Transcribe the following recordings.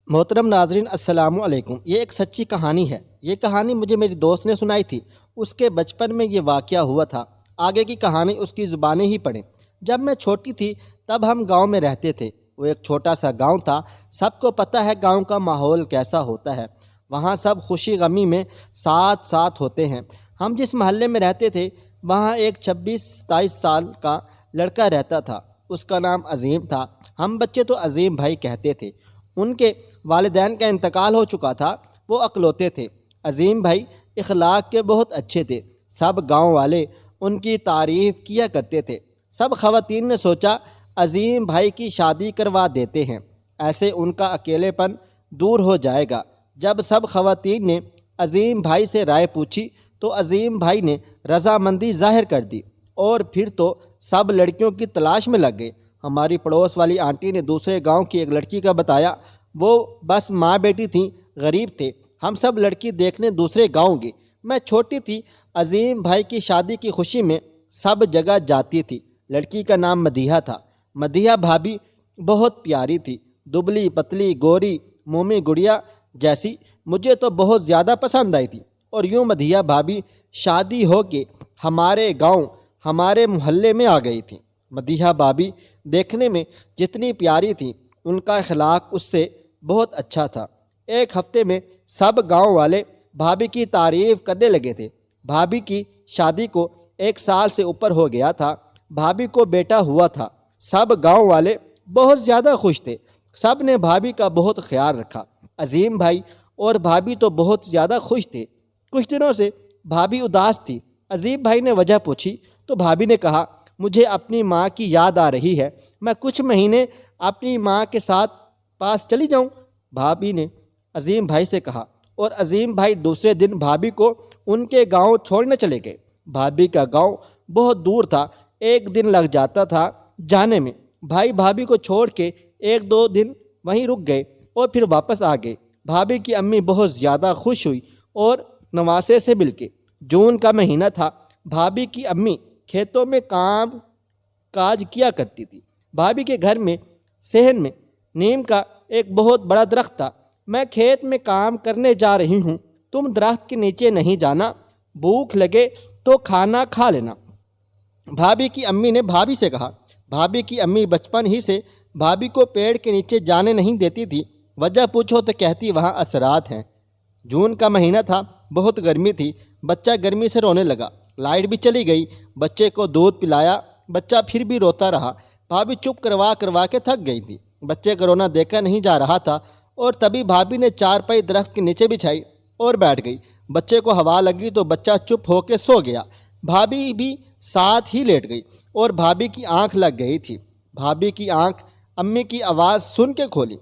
محترم ناظرین السلام علیکم۔ یہ ایک سچی کہانی ہے۔ یہ کہانی مجھے میری دوست نے سنائی تھی۔ اس کے بچپن میں یہ واقعہ ہوا تھا۔ آگے کی کہانی اس کی زبانیں ہی پڑھیں۔ جب میں چھوٹی تھی تب ہم گاؤں میں رہتے تھے۔ وہ ایک چھوٹا سا گاؤں تھا۔ سب کو پتہ ہے گاؤں کا ماحول کیسا ہوتا ہے۔ وہاں سب خوشی غمی میں ساتھ ہوتے ہیں۔ ہم جس محلے میں رہتے تھے وہاں ایک 26-27 سال کا لڑکا رہتا تھا۔ اس کا نام عظیم تھا۔ ہم بچے تو عظیم بھائی کہتے تھے۔ ان کے والدین کا انتقال ہو چکا تھا۔ وہ اکلوتے تھے۔ عظیم بھائی اخلاق کے بہت اچھے تھے۔ سب گاؤں والے ان کی تعریف کیا کرتے تھے۔ سب خواتین نے سوچا عظیم بھائی کی شادی کروا دیتے ہیں، ایسے ان کا اکیلے پن دور ہو جائے گا۔ جب سب خواتین نے عظیم بھائی سے رائے پوچھی تو عظیم بھائی نے رضامندی ظاہر کر دی، اور پھر تو سب لڑکیوں کی تلاش میں لگ گئے۔ ہماری پڑوس والی آنٹی نے دوسرے گاؤں کی ایک لڑکی کا بتایا۔ وہ بس ماں بیٹی تھیں، غریب تھے۔ ہم سب لڑکی دیکھنے دوسرے گاؤں گئے۔ میں چھوٹی تھی۔ عظیم بھائی کی شادی کی خوشی میں سب جگہ جاتی تھی۔ لڑکی کا نام مدیحہ تھا۔ مدیحہ بھابھی بہت پیاری تھی، دبلی پتلی گوری مومی گڑیا جیسی۔ مجھے تو بہت زیادہ پسند آئی تھی۔ اور یوں مدیحہ بھابھی شادی ہو کے ہمارے گاؤں ہمارے محلے میں آ گئی تھی۔ مدیحہ بھابھی دیکھنے میں جتنی پیاری تھی ان کا اخلاق اس سے بہت اچھا تھا۔ ایک ہفتے میں سب گاؤں والے بھابھی کی تعریف کرنے لگے تھے۔ بھابھی کی شادی کو 1 سال سے اوپر ہو گیا تھا۔ بھابھی کو بیٹا ہوا تھا۔ سب گاؤں والے بہت زیادہ خوش تھے۔ سب نے بھابھی کا بہت خیال رکھا۔ عظیم بھائی اور بھابھی تو بہت زیادہ خوش تھے۔ کچھ دنوں سے بھابھی اداس تھی۔ عظیم بھائی نے وجہ پوچھی تو بھابھی نے کہا، مجھے اپنی ماں کی یاد آ رہی ہے، میں کچھ مہینے اپنی ماں کے ساتھ پاس چلی جاؤں۔ بھابھی نے عظیم بھائی سے کہا، اور عظیم بھائی دوسرے دن بھابھی کو ان کے گاؤں چھوڑنے چلے گئے۔ بھابھی کا گاؤں بہت دور تھا، 1 دن لگ جاتا تھا جانے میں۔ بھائی بھابھی کو چھوڑ کے 1-2 دن وہیں رک گئے اور پھر واپس آ گئے۔ بھابھی کی امی بہت زیادہ خوش ہوئی اور نواسے سے مل کے۔ جون کا مہینہ تھا۔ بھابھی کی امی کھیتوں میں کام کاج کیا کرتی تھی۔ بھابھی کے گھر میں صحن میں نیم کا ایک بہت بڑا درخت تھا۔ میں کھیت میں کام کرنے جا رہی ہوں، تم درخت کے نیچے نہیں جانا، بھوک لگے تو کھانا کھا لینا، بھابھی کی امی نے بھابھی سے کہا۔ بھابھی کی امی بچپن ہی سے بھابھی کو پیڑ کے نیچے جانے نہیں دیتی تھی۔ وجہ پوچھو تو کہتی وہاں اثرات ہیں۔ جون کا مہینہ تھا، بہت گرمی تھی۔ بچہ گرمی سے رونے لگا۔ لائٹ بھی چلی گئی۔ بچے کو دودھ پلایا، بچہ پھر بھی روتا رہا۔ بھابھی چپ کروا کے تھک گئی تھی۔ بچے کا رونا دیکھا نہیں جا رہا تھا، اور تبھی بھابھی نے چارپائی درخت کے نیچے بچھائی اور بیٹھ گئی۔ بچے کو ہوا لگی تو بچہ چپ ہو کے سو گیا۔ بھابھی بھی ساتھ ہی لیٹ گئی، اور بھابھی کی آنکھ لگ گئی تھی۔ بھابھی کی آنکھ امی کی آواز سن کے کھولی۔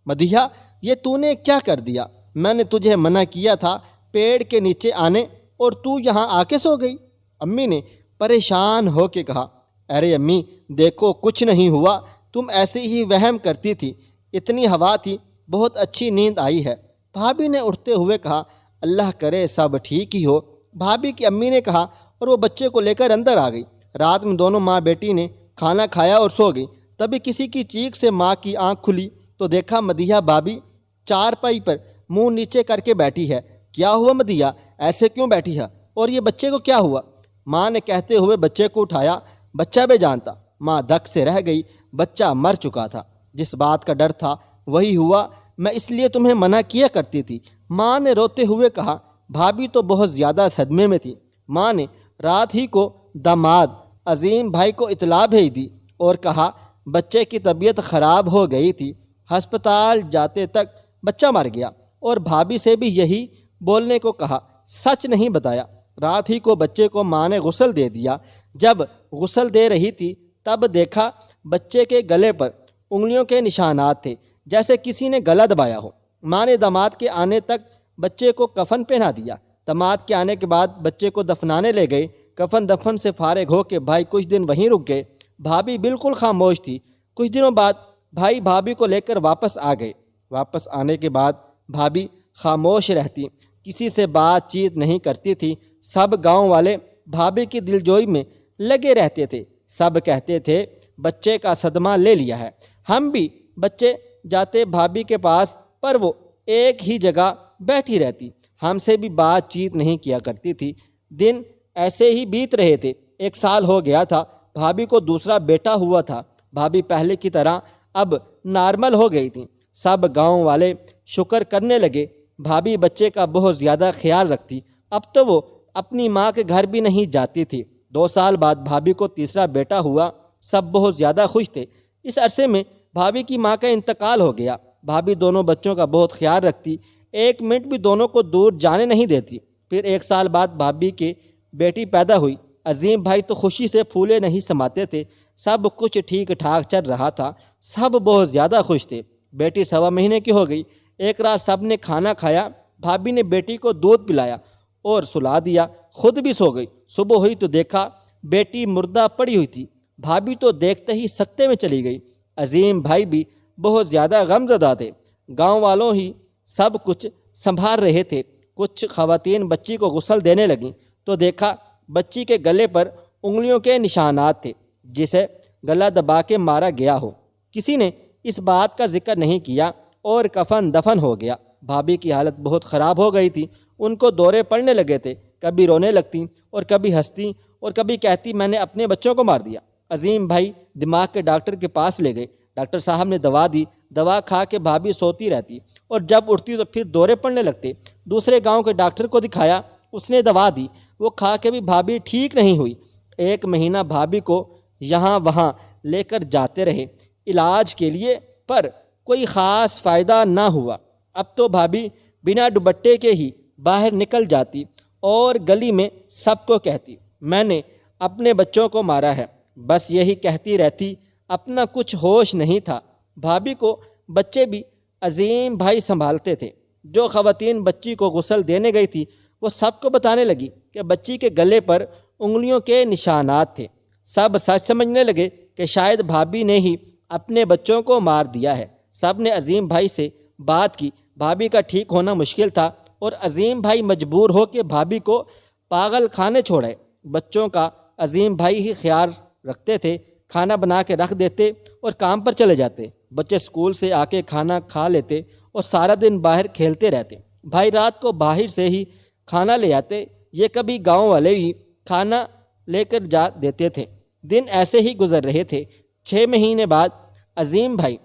مدیحہ، یہ تو نے کیا کر دیا؟ میں نے تجھے منع کیا تھا پیڑ کے نیچے آنے، اور تو یہاں آ کے سو گئی۔ امی نے پریشان ہو کے کہا، ارے امی دیکھو کچھ نہیں ہوا، تم ایسے ہی وہم کرتی تھی، اتنی ہوا تھی، بہت اچھی نیند آئی ہے۔ بھابھی نے اٹھتے ہوئے کہا، اللہ کرے سب ٹھیک ہی ہو۔ بھابھی کی امی نے کہا، اور وہ بچے کو لے کر اندر آ گئی۔ رات میں دونوں ماں بیٹی نے کھانا کھایا اور سو گئی۔ تبھی کسی کی چیخ سے ماں کی آنکھ کھلی تو دیکھا مدیحہ بھابھی چارپائی پر منہ نیچے کر کے بیٹھی ہے۔ کیا ہوا مدیحہ، ایسے کیوں بیٹھی ہے، اور یہ بچے کو کیا ہوا؟ ماں نے کہتے ہوئے بچے کو اٹھایا۔ بچہ بے جان تھا۔ ماں دھک سے رہ گئی۔ بچہ مر چکا تھا۔ جس بات کا ڈر تھا وہی ہوا، میں اس لیے تمہیں منع کیا کرتی تھی، ماں نے روتے ہوئے کہا۔ بھابھی تو بہت زیادہ صدمے میں تھی۔ ماں نے رات ہی کو داماد عظیم بھائی کو اطلاع بھیج دی اور کہا بچے کی طبیعت خراب ہو گئی تھی، ہسپتال جاتے تک بچہ مر گیا، اور بھابھی سے بھی یہی بولنے کو کہا، سچ نہیں بتایا۔ رات ہی کو بچے کو ماں نے غسل دے دیا۔ جب غسل دے رہی تھی تب دیکھا بچے کے گلے پر انگلیوں کے نشانات تھے، جیسے کسی نے گلا دبایا ہو۔ ماں نے داماد کے آنے تک بچے کو کفن پہنا دیا۔ داماد کے آنے کے بعد بچے کو دفنانے لے گئے۔ کفن دفن سے فارغ ہو کے بھائی کچھ دن وہیں رک گئے۔ بھابھی بالکل خاموش تھی۔ کچھ دنوں بعد بھائی بھابھی کو لے کر واپس آ گئے۔ واپس آنے کے بعد بھابھی خاموش رہتی، کسی سے بات چیت نہیں کرتی تھی۔ سب گاؤں والے بھابھی کی دلجوئی میں لگے رہتے تھے۔ سب کہتے تھے بچے کا صدمہ لے لیا ہے۔ ہم بھی بچے جاتے بھابھی کے پاس پر وہ ایک ہی جگہ بیٹھی رہتی، ہم سے بھی بات چیت نہیں کیا کرتی تھی۔ دن ایسے ہی بیت رہے تھے۔ 1 سال ہو گیا تھا، بھابھی کو دوسرا بیٹا ہوا تھا۔ بھابھی پہلے کی طرح اب نارمل ہو گئی تھی۔ سب گاؤں والے شکر کرنے لگے۔ بھابھی بچے کا بہت زیادہ خیال رکھتی۔ اب تو وہ اپنی ماں کے گھر بھی نہیں جاتی تھی۔ 2 سال بعد بھابھی کو تیسرا بیٹا ہوا۔ سب بہت زیادہ خوش تھے۔ اس عرصے میں بھابھی کی ماں کا انتقال ہو گیا۔ بھابھی دونوں بچوں کا بہت خیال رکھتی، 1 منٹ بھی دونوں کو دور جانے نہیں دیتی۔ پھر 1 سال بعد بھابھی کی بیٹی پیدا ہوئی۔ عظیم بھائی تو خوشی سے پھولے نہیں سماتے تھے۔ سب کچھ ٹھیک ٹھاک چل رہا تھا، سب بہت زیادہ خوش تھے۔ بیٹی 1.25 مہینے کی ہو گئی۔ ایک رات سب نے کھانا کھایا، بھابھی نے بیٹی کو دودھ پلایا اور سلا دیا، خود بھی سو گئی۔ صبح ہوئی تو دیکھا بیٹی مردہ پڑی ہوئی تھی۔ بھابھی تو دیکھتے ہی سکتے میں چلی گئی۔ عظیم بھائی بھی بہت زیادہ غم زدہ تھے۔ گاؤں والوں ہی سب کچھ سنبھال رہے تھے۔ کچھ خواتین بچی کو غسل دینے لگیں تو دیکھا بچی کے گلے پر انگلیوں کے نشانات تھے، جسے گلا دبا کے مارا گیا ہو۔ کسی نے اس بات کا ذکر نہیں کیا اور کفن دفن ہو گیا۔ بھابھی کی حالت بہت خراب ہو گئی تھی۔ ان کو دورے پڑنے لگے تھے، کبھی رونے لگتی اور کبھی ہنستی اور کبھی کہتی میں نے اپنے بچوں کو مار دیا۔ عظیم بھائی دماغ کے ڈاکٹر کے پاس لے گئے۔ ڈاکٹر صاحب نے دوا دی، دوا کھا کے بھابھی سوتی رہتی اور جب اٹھتی تو پھر دورے پڑنے لگتے۔ دوسرے گاؤں کے ڈاکٹر کو دکھایا، اس نے دوا دی، وہ کھا کے بھی بھابھی ٹھیک نہیں ہوئی۔ 1 مہینہ بھابھی کو یہاں وہاں لے کر جاتے رہے علاج کے لیے، پر کوئی خاص فائدہ نہ ہوا۔ اب تو بھابھی بنا دوپٹے کے ہی باہر نکل جاتی اور گلی میں سب کو کہتی میں نے اپنے بچوں کو مارا ہے، بس یہی کہتی رہتی، اپنا کچھ ہوش نہیں تھا۔ بھابھی کو بچے بھی عظیم بھائی سنبھالتے تھے۔ جو خواتین بچی کو غسل دینے گئی تھی وہ سب کو بتانے لگی کہ بچی کے گلے پر انگلیوں کے نشانات تھے۔ سب سچ سمجھنے لگے کہ شاید بھابھی نے ہی اپنے بچوں کو مار دیا ہے۔ سب نے عظیم بھائی سے بات کی۔ بھابھی کا ٹھیک ہونا مشکل تھا اور عظیم بھائی مجبور ہو کے بھابھی کو پاگل خانے چھوڑے۔ بچوں کا عظیم بھائی ہی خیال رکھتے تھے، کھانا بنا کے رکھ دیتے اور کام پر چلے جاتے۔ بچے اسکول سے آ کے کھانا کھا لیتے اور سارا دن باہر کھیلتے رہتے۔ بھائی رات کو باہر سے ہی کھانا لے آتے، یہ کبھی گاؤں والے ہی کھانا لے کر جا دیتے تھے۔ دن ایسے ہی گزر رہے تھے۔ 6 مہینے بعد عظیم بھائی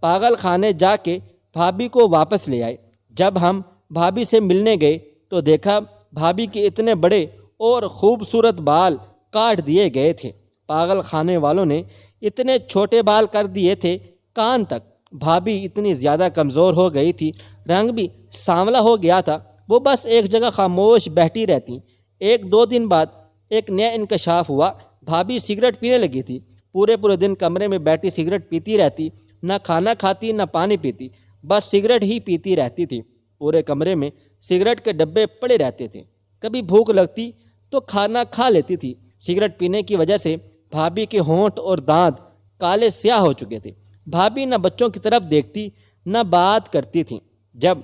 پاگل خانے جا کے بھابھی کو واپس لے آئے۔ جب ہم بھابھی سے ملنے گئے تو دیکھا بھابھی کے اتنے بڑے اور خوبصورت بال کاٹ دیے گئے تھے۔ پاگل خانے والوں نے اتنے چھوٹے بال کر دیے تھے کان تک۔ بھابھی اتنی زیادہ کمزور ہو گئی تھی، رنگ بھی سانولا ہو گیا تھا، وہ بس ایک جگہ خاموش بیٹھی رہتی۔ 1-2 دن بعد ایک نیا انکشاف ہوا۔ بھابھی سگریٹ پینے لگی تھی۔ پورے دن کمرے میں بیٹھی سگریٹ پیتی رہتی، نہ کھانا کھاتی نہ پانی پیتی، بس سگریٹ ہی پیتی رہتی تھی۔ پورے کمرے میں سگریٹ کے ڈبے پڑے رہتے تھے۔ کبھی بھوک لگتی تو کھانا کھا لیتی تھی۔ سگریٹ پینے کی وجہ سے بھابھی کے ہونٹ اور دانت کالے سیاہ ہو چکے تھے۔ بھابھی نہ بچوں کی طرف دیکھتی نہ بات کرتی تھی۔ جب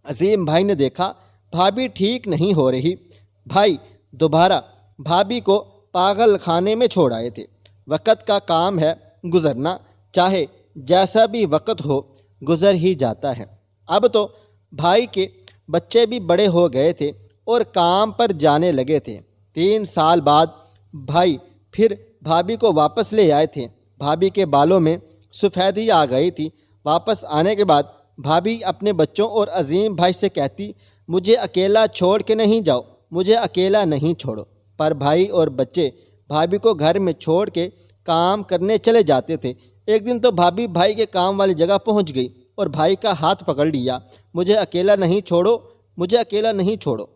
عظیم بھائی نے دیکھا بھابھی ٹھیک نہیں ہو رہی، بھائی دوبارہ بھابھی کو پاگل خانے میں چھوڑ آئے تھے۔ وقت کا کام ہے گزرنا، چاہے جیسا بھی وقت ہو گزر ہی جاتا ہے۔ اب تو بھائی کے بچے بھی بڑے ہو گئے تھے اور کام پر جانے لگے تھے۔ 3 سال بعد بھائی پھر بھابھی کو واپس لے آئے تھے۔ بھابھی کے بالوں میں سفیدی آ گئی تھی۔ واپس آنے کے بعد بھابھی اپنے بچوں اور عظیم بھائی سے کہتی مجھے اکیلا چھوڑ کے نہیں جاؤ، مجھے اکیلا نہیں چھوڑو۔ پر بھائی اور بچے بھابھی کو گھر میں چھوڑ کے کام کرنے چلے جاتے تھے۔ ایک دن تو بھابھی بھائی کے کام والی جگہ پہنچ گئی اور بھائی کا ہاتھ پکڑ لیا، مجھے اکیلا نہیں چھوڑو، مجھے اکیلا نہیں چھوڑو۔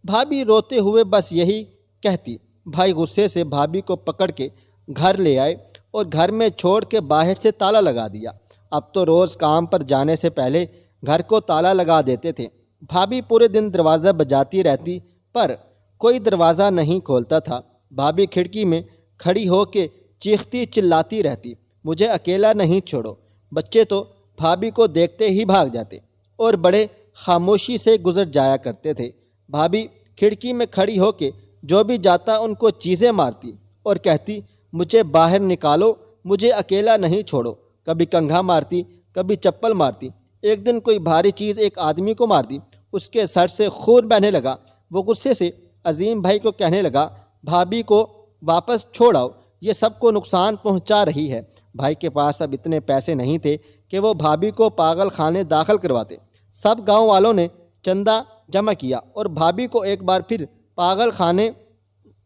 بھابھی روتے ہوئے بس یہی کہتی۔ بھائی غصے سے بھابھی کو پکڑ کے گھر لے آئے اور گھر میں چھوڑ کے باہر سے تالا لگا دیا۔ اب تو روز کام پر جانے سے پہلے گھر کو تالا لگا دیتے تھے۔ بھابھی پورے دن دروازہ بجاتی رہتی پر کوئی دروازہ نہیں کھولتا تھا۔ بھابھی کھڑکی میں کھڑی ہو کے چیختی چلاتی رہتی مجھے اکیلا نہیں چھوڑو۔ بچے تو بھابھی کو دیکھتے ہی بھاگ جاتے اور بڑے خاموشی سے گزر جایا کرتے تھے۔ بھابھی کھڑکی میں کھڑی ہو کے جو بھی جاتا ان کو چیزیں مارتی اور کہتی مجھے باہر نکالو، مجھے اکیلا نہیں چھوڑو۔ کبھی کنگھا مارتی، کبھی چپل مارتی۔ ایک دن کوئی بھاری چیز ایک آدمی کو مار دی، اس کے سر سے خون بہنے لگا۔ وہ غصے سے عظیم بھائی کو کہنے لگا، بھابھی کو واپس چھوڑ آؤ، یہ سب کو نقصان پہنچا رہی ہے۔ بھائی کے پاس اب اتنے پیسے نہیں تھے کہ وہ بھابھی کو پاگل خانے داخل کرواتے۔ سب گاؤں والوں نے چندہ جمع کیا اور بھابھی کو ایک بار پھر پاگل خانے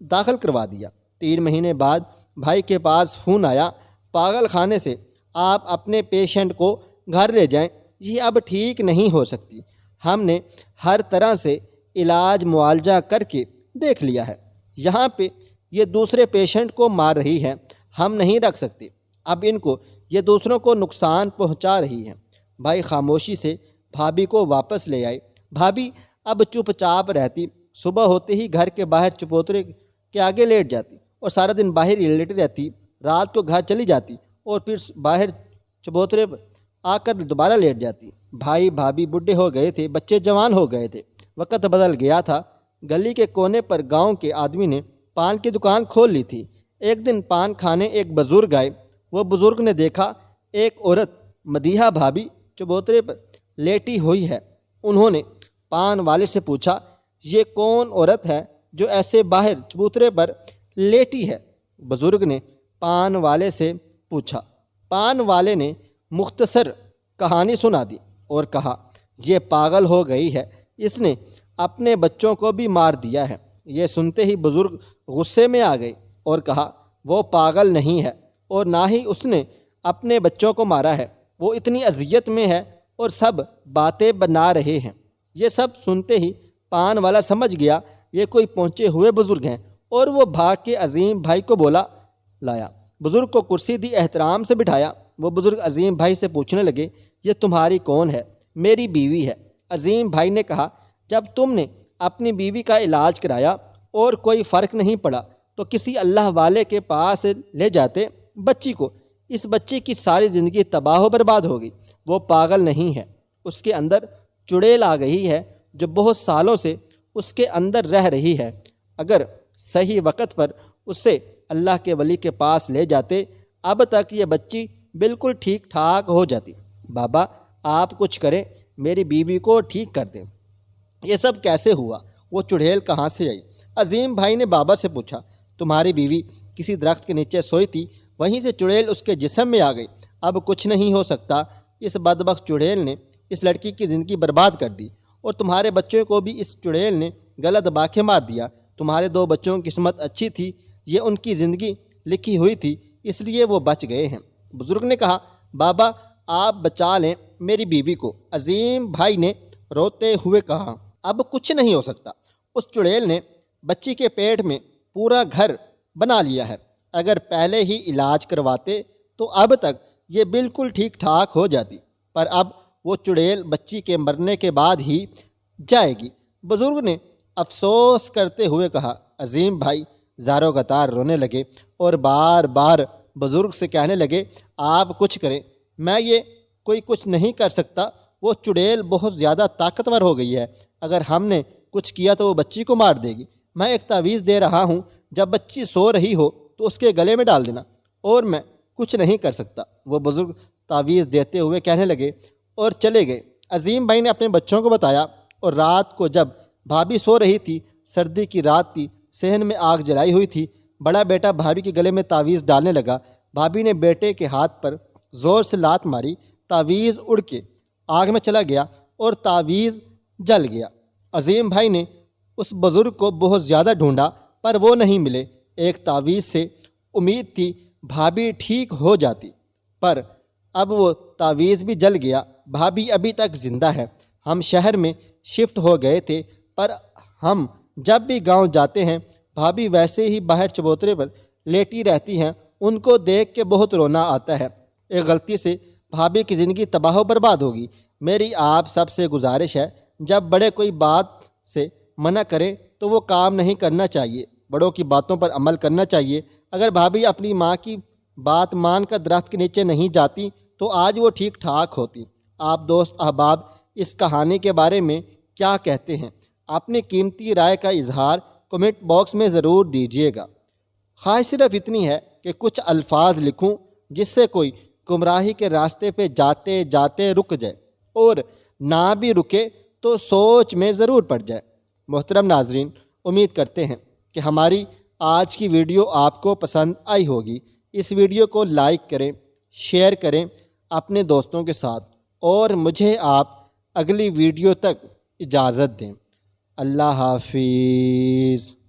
داخل کروا دیا۔ 3 مہینے بعد بھائی کے پاس فون آیا، پاگل خانے سے آپ اپنے پیشنٹ کو گھر لے جائیں، یہ اب ٹھیک نہیں ہو سکتی۔ ہم نے ہر طرح سے علاج معالجہ کر کے دیکھ لیا ہے، یہاں پہ یہ دوسرے پیشنٹ کو مار رہی ہے، ہم نہیں رکھ سکتے، اب ان کو یہ دوسروں کو نقصان پہنچا رہی ہے۔ بھائی خاموشی سے بھابھی کو واپس لے آئے۔ بھابھی اب چپ چاپ رہتی، صبح ہوتے ہی گھر کے باہر چبوترے کے آگے لیٹ جاتی اور سارا دن باہر ہی لیٹی رہتی، رات کو گھر چلی جاتی اور پھر باہر چبوترے پر آ کر دوبارہ لیٹ جاتی۔ بھائی بھابھی بڈھے ہو گئے تھے، بچے جوان ہو گئے تھے، وقت بدل گیا تھا۔ گلی کے کونے پر گاؤں کے آدمی نے پان کی دکان کھول لی تھی۔ ایک دن پان کھانے ایک بزرگ آئے۔ وہ بزرگ نے دیکھا ایک عورت مدیحہ بھابھی چبوترے پر لیٹی ہوئی ہے۔ انہوں نے پان والے سے پوچھا، یہ کون عورت ہے جو ایسے باہر چبوترے پر لیٹی ہے؟ بزرگ نے پان والے سے پوچھا۔ پان والے نے مختصر کہانی سنا دی اور کہا، یہ پاگل ہو گئی ہے، اس نے اپنے بچوں کو بھی مار دیا ہے۔ یہ سنتے ہی بزرگ غصے میں آ گئے اور کہا، وہ پاگل نہیں ہے اور نہ ہی اس نے اپنے بچوں کو مارا ہے، وہ اتنی اذیت میں ہے اور سب باتیں بنا رہے ہیں۔ یہ سب سنتے ہی پان والا سمجھ گیا یہ کوئی پہنچے ہوئے بزرگ ہیں اور وہ بھاگ کے عظیم بھائی کو بولا لایا۔ بزرگ کو کرسی دی، احترام سے بٹھایا۔ وہ بزرگ عظیم بھائی سے پوچھنے لگے، یہ تمہاری کون ہے؟ میری بیوی ہے۔ عظیم بھائی نے کہا، جب تم نے اپنی بیوی کا علاج کرایا اور کوئی فرق نہیں پڑا تو کسی اللہ والے کے پاس لے جاتے بچی کو، اس بچے کی ساری زندگی تباہ و برباد ہو گئی۔ وہ پاگل نہیں ہے، اس کے اندر چڑیل آ گئی ہے جو بہت سالوں سے اس کے اندر رہ رہی ہے۔ اگر صحیح وقت پر اسے اللہ کے ولی کے پاس لے جاتے اب تک یہ بچی بالکل ٹھیک ٹھاک ہو جاتی۔ بابا آپ کچھ کریں، میری بیوی کو ٹھیک کر دیں۔ یہ سب کیسے ہوا؟ وہ چڑیل کہاں سے آئی؟ عظیم بھائی نے بابا سے پوچھا۔ تمہاری بیوی کسی درخت کے نیچے سوئی تھی، وہیں سے چڑیل اس کے جسم میں آ گئی۔ اب کچھ نہیں ہو سکتا، اس بدبخت چڑیل نے اس لڑکی کی زندگی برباد کر دی اور تمہارے بچوں کو بھی اس چڑیل نے گلا دبا کے مار دیا۔ تمہارے 2 بچوں کی قسمت اچھی تھی، یہ ان کی زندگی لکھی ہوئی تھی، اس لیے وہ بچ گئے ہیں۔ بزرگ نے کہا، بابا آپ بچا لیں میری بیوی کو۔ عظیم بھائی نے روتے ہوئے کہا، اب کچھ نہیں ہو سکتا، اس چڑیل نے بچی کے پیٹ میں پورا گھر بنا لیا ہے۔ اگر پہلے ہی علاج کرواتے تو اب تک یہ بالکل ٹھیک ٹھاک ہو جاتی، پر اب وہ چڑیل بچی کے مرنے کے بعد ہی جائے گی۔ بزرگ نے افسوس کرتے ہوئے کہا۔ عظیم بھائی زاروں قطار رونے لگے اور بار بار بزرگ سے کہنے لگے، آپ کچھ کریں، میں یہ کوئی کچھ نہیں کر سکتا، وہ چڑیل بہت زیادہ طاقتور ہو گئی ہے، اگر ہم نے کچھ کیا تو وہ بچی کو مار دے گی۔ میں ایک تعویذ دے رہا ہوں، جب بچی سو رہی ہو تو اس کے گلے میں ڈال دینا، اور میں کچھ نہیں کر سکتا۔ وہ بزرگ تعویذ دیتے ہوئے کہنے لگے اور چلے گئے۔ عظیم بھائی نے اپنے بچوں کو بتایا اور رات کو جب بھابھی سو رہی تھی، سردی کی رات تھی، صحن میں آگ جلائی ہوئی تھی، بڑا بیٹا بھابھی کے گلے میں تعویذ ڈالنے لگا۔ بھابھی نے بیٹے کے ہاتھ پر زور سے لات ماری، تعویذ اڑ کے آگ میں چلا گیا اور تعویذ جل گیا۔ عظیم بھائی نے اس بزرگ کو بہت زیادہ ڈھونڈا پر وہ نہیں ملے۔ ایک تعویذ سے امید تھی بھابھی ٹھیک ہو جاتی، پر اب وہ تعویذ بھی جل گیا۔ بھابھی ابھی تک زندہ ہے۔ ہم شہر میں شفٹ ہو گئے تھے، پر ہم جب بھی گاؤں جاتے ہیں بھابھی ویسے ہی باہر چبوترے پر لیٹی رہتی ہیں، ان کو دیکھ کے بہت رونا آتا ہے۔ ایک غلطی سے بھابھی کی زندگی تباہ و برباد ہوگی۔ میری آپ سب سے گزارش ہے، جب بڑے کوئی بات سے منع کریں تو وہ کام نہیں کرنا چاہیے، بڑوں کی باتوں پر عمل کرنا چاہیے۔ اگر بھابھی اپنی ماں کی بات مان کر درخت کے نیچے نہیں جاتی تو آج وہ ٹھیک ٹھاک ہوتی۔ آپ دوست احباب اس کہانی کے بارے میں کیا کہتے ہیں؟ اپنی قیمتی رائے کا اظہار کمنٹ باکس میں ضرور دیجیے گا۔ خواہش صرف اتنی ہے کہ کچھ الفاظ لکھوں جس سے کوئی گمراہی کے راستے پہ جاتے جاتے رک جائے اور نہ بھی رکے تو سوچ میں ضرور پڑ جائے۔ محترم ناظرین، امید کرتے ہیں کہ ہماری آج کی ویڈیو آپ کو پسند آئی ہوگی۔ اس ویڈیو کو لائک کریں، شیئر کریں اپنے دوستوں کے ساتھ، اور مجھے آپ اگلی ویڈیو تک اجازت دیں۔ اللہ حافظ۔